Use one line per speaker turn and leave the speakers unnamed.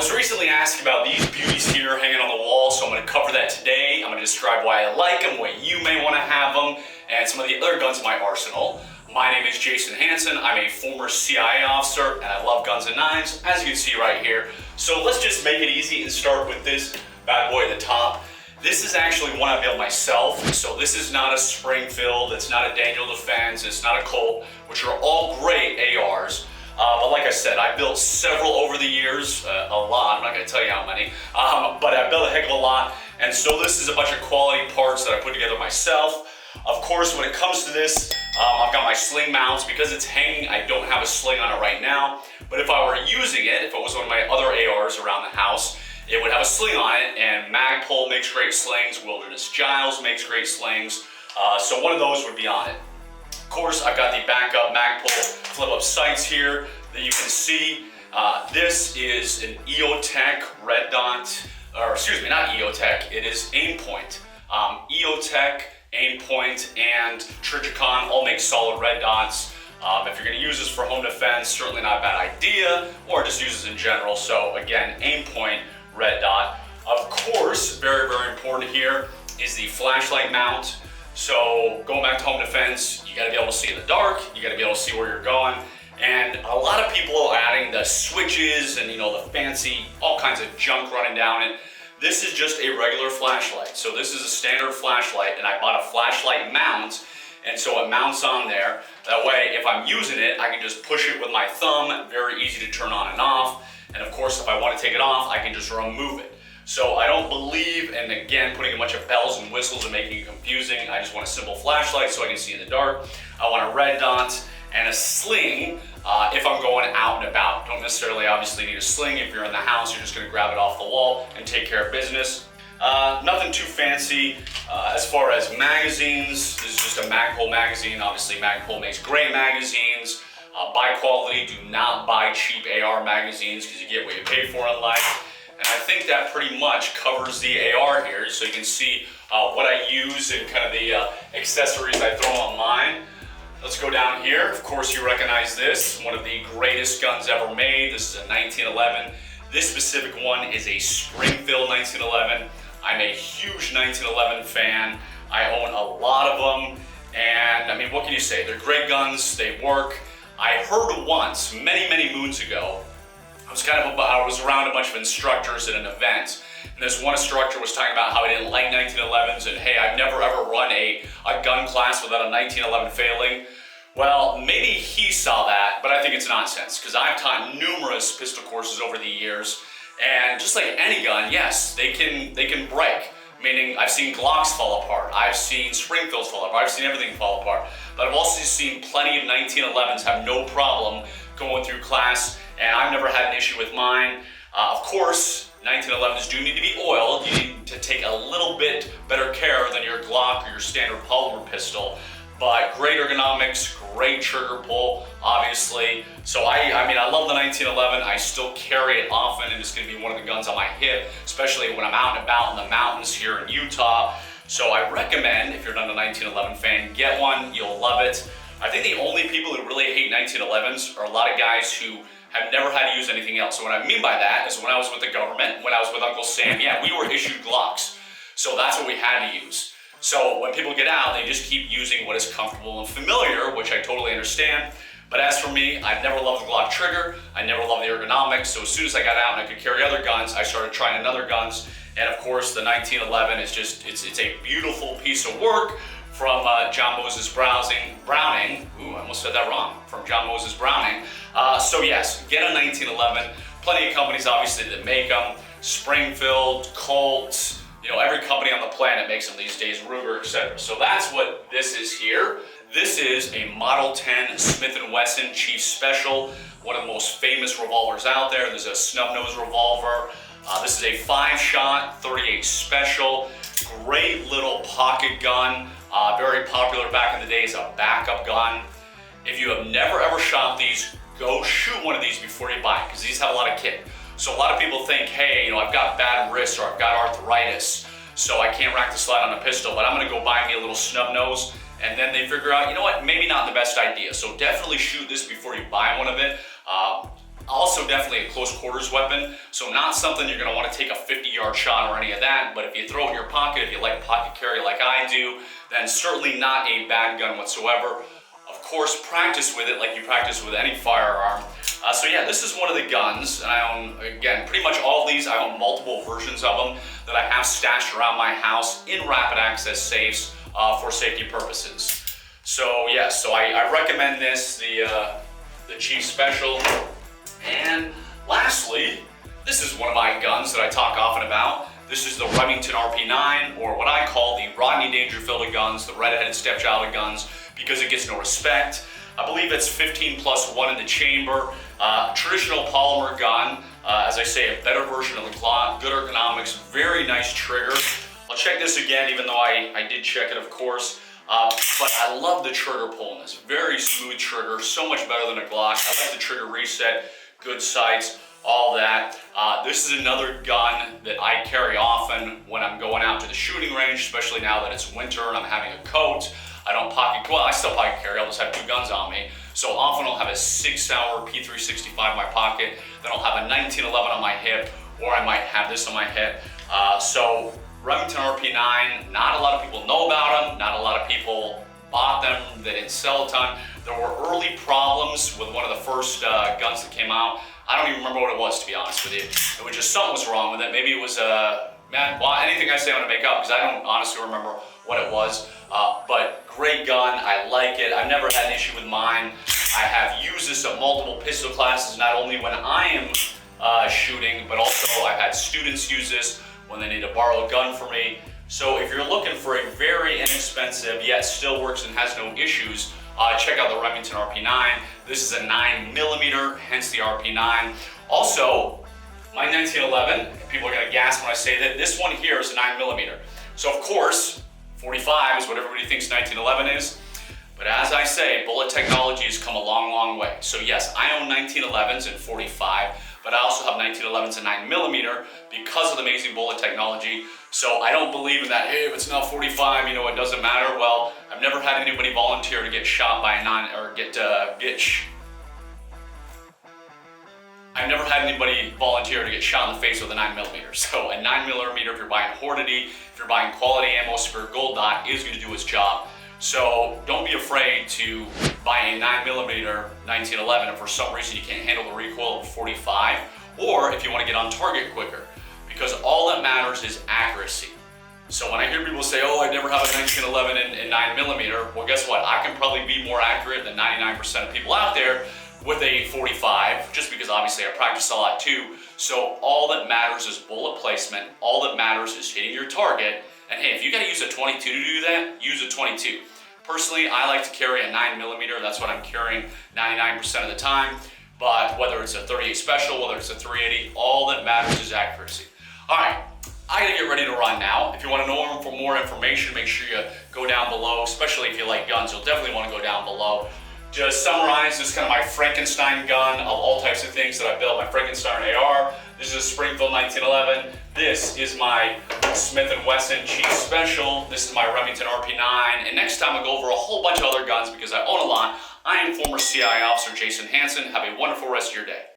I was recently asked about these beauties here hanging on the wall, so I'm going to cover that today. I'm going to describe why I like them, why you may want to have them, and some of the other guns in my arsenal. My name is Jason Hanson. I'm a former CIA officer, and I love guns and knives, as you can see right here. So let's just make it easy and start with this bad boy at the top. This is actually one I built myself, so this is not a Springfield, it's not a Daniel Defense, it's not a Colt, which are all great ARs. But like I said, I built several over the years, a lot, I'm not going to tell you how many, but I built a heck of a lot, and so this is a bunch of quality parts that I put together myself. Of course, when it comes to this, I've got my sling mounts. Because it's hanging, I don't have a sling on it right now, but if I were using it, if it was one of my other ARs around the house, it would have a sling on it, and Magpul makes great slings, Wilderness Giles makes great slings, so one of those would be on it. Of course, I've got the backup Magpul flip-up sights here that you can see. This is an EOTech red dot, or excuse me, not EOTech, it is Aimpoint. EOTech, Aimpoint, and Trijicon all make solid red dots. If you're going to use this for home defense, certainly not a bad idea, or just use this in general. So again, Aimpoint red dot. Of course, very, very important here is the flashlight mount. So going back to home defense, you got to be able to see in the dark, you got to be able to see where you're going, and a lot of people are adding the switches and the fancy, all kinds of junk running down it. This is just a regular flashlight. So this is a standard flashlight, and I bought a flashlight mount, and so it mounts on there. That way, if I'm using it, I can just push it with my thumb, very easy to turn on and off. And of course, if I want to take it off, I can just remove it. So I don't believe in, again, putting a bunch of bells and whistles and making it confusing. I just want a simple flashlight so I can see in the dark. I want a red dot and a sling if I'm going out and about. Don't necessarily obviously need a sling. If you're in the house, you're just going to grab it off the wall and take care of business. Nothing too fancy. As far as magazines, this is just a Magpul magazine. Obviously, Magpul makes great magazines. Buy quality, do not buy cheap AR magazines because you get what you pay for in life. And I think that pretty much covers the AR here, so you can see what I use and kind of the accessories I throw on mine. Let's go down here. Of course, you recognize this, one of the greatest guns ever made. This is a 1911. This specific one is a Springfield 1911. I'm a huge 1911 fan. I own a lot of them, and I mean, what can you say? They're great guns, they work. I heard once, many, many moons ago, I was around a bunch of instructors at an event, and this one instructor was talking about how he didn't like 1911s, and hey, I've never ever run a gun class without a 1911 failing. Well, maybe he saw that, but I think it's nonsense, because I've taught numerous pistol courses over the years, and just like any gun, yes, they can break. Meaning, I've seen Glocks fall apart, I've seen Springfields fall apart, I've seen everything fall apart, but I've also seen plenty of 1911s have no problem going through class, and I've never had an issue with mine. Of course, 1911s do need to be oiled. You need to take a little bit better care than your Glock or your standard polymer pistol, but great ergonomics, great trigger pull, obviously. So I mean, I love the 1911. I still carry it often, and it's going to be one of the guns on my hip, especially when I'm out and about in the mountains here in Utah. So I recommend, if you're not a 1911 fan, get one. You'll love it. I think the only people who really hate 1911s are a lot of guys who have never had to use anything else. So what I mean by that is when I was with the government, when I was with Uncle Sam, yeah, we were issued Glocks. So that's what we had to use. So when people get out, they just keep using what is comfortable and familiar, which I totally understand. But as for me, I've never loved the Glock trigger. I never loved the ergonomics. So as soon as I got out and I could carry other guns, I started trying other guns. And of course, the 1911 is just, it's a beautiful piece of work from John Moses Browning. Ooh, I almost said that wrong. From John Moses Browning. So yes, get a 1911. Plenty of companies obviously that make them. Springfield, Colt, every company on the planet makes them these days, Ruger, etc. So that's what this is here. This is a Model 10 Smith & Wesson Chief Special, one of the most famous revolvers out there. There's a snub-nose revolver. This is a 5-shot 38 Special. Great little pocket gun. Very popular back in the day as a backup gun. If you have never ever shot these, go shoot one of these before you buy it, because these have a lot of kick. So a lot of people think, hey, I've got bad wrists or I've got arthritis, so I can't rack the slide on a pistol, but I'm gonna go buy me a little snub nose, and then they figure out, maybe not the best idea. So definitely shoot this before you buy one of it. Also definitely a close quarters weapon, so not something you're gonna wanna take a 50-yard shot or any of that, but if you throw it in your pocket, if you like pocket carry like I do, then certainly not a bad gun whatsoever. Of course, practice with it like you practice with any firearm. So yeah, this is one of the guns, and I own, again, pretty much all of these. I own multiple versions of them that I have stashed around my house in rapid access safes for safety purposes. So yeah, so I recommend this, the Chief Special. And lastly, this is one of my guns that I talk often about. This is the Remington RP9, or what I call the Rodney Dangerfield of guns, the red-headed stepchild of guns, because it gets no respect. I believe it's 15+1 in the chamber. Traditional polymer gun, as I say, a better version of the Glock, good ergonomics, very nice trigger. I'll check this again, even though I did check it, of course. But I love the trigger pull in this. Very smooth trigger, so much better than a Glock. I like the trigger reset, good sights, all that. This is another gun that I carry often when I'm going out to the shooting range, especially now that it's winter and I'm having a coat. I don't pocket, well, I still pocket carry, I'll just have 2 guns on me. So often I'll have a 6-hour P365 in my pocket, then I'll have a 1911 on my hip, or I might have this on my hip. So Remington RP9, not a lot of people know about them, not a lot of people bought them, they didn't sell a ton. There were early problems with one of the first guns that came out. I don't even remember what it was, to be honest with you. It was just something was wrong with it. Maybe it was, well, anything I say I'm gonna make up because I don't honestly remember what it was. But great gun, I like it. I've never had an issue with mine. I have used this at multiple pistol classes, not only when I am shooting, but also I've had students use this when they need to borrow a gun from me. So if you're looking for a very inexpensive, yet still works and has no issues, check out the Remington RP9. This is a 9mm, hence the RP9. Also, my 1911, people are gonna gasp when I say that, this one here is a 9mm. So of course, 45 is what everybody thinks 1911 is. But as I say, bullet technology has come a long, long way. So yes, I own 1911s and 45, but I also have 1911s and 9mm because of the amazing bullet technology. So I don't believe in that, hey, if it's not 45, you know, it doesn't matter. Well, I've never had anybody volunteer to get shot by a I've never had anybody volunteer to get shot in the face with a 9mm. So a 9mm, if you're buying Hornady, if you're buying quality ammo, Spirit Gold Dot is going to do its job. So don't be afraid to buy a 9mm 1911 if for some reason you can't handle the recoil of 45, or if you want to get on target quicker, because all that matters is accuracy. So when I hear people say, oh, I never have a 1911 in 9mm, well, guess what? I can probably be more accurate than 99% of people out there with a 45, just because obviously I practice a lot too. So all that matters is bullet placement. All that matters is hitting your target. And hey, if you gotta use a 22 to do that, use a 22. Personally, I like to carry a 9mm. That's what I'm carrying 99% of the time. But whether it's a 38 Special, whether it's a 380, all that matters is accuracy. All right, I gotta get ready to run now. If you wanna know for more information, make sure you go down below, especially if you like guns, you'll definitely wanna go down below. Just summarize, this is kind of my Frankenstein gun of all types of things that I built. My Frankenstein AR, this is a Springfield 1911. This is my Smith & Wesson Chief Special. This is my Remington RP9. And next time I'll go over a whole bunch of other guns because I own a lot. I am former CIA officer Jason Hanson. Have a wonderful rest of your day.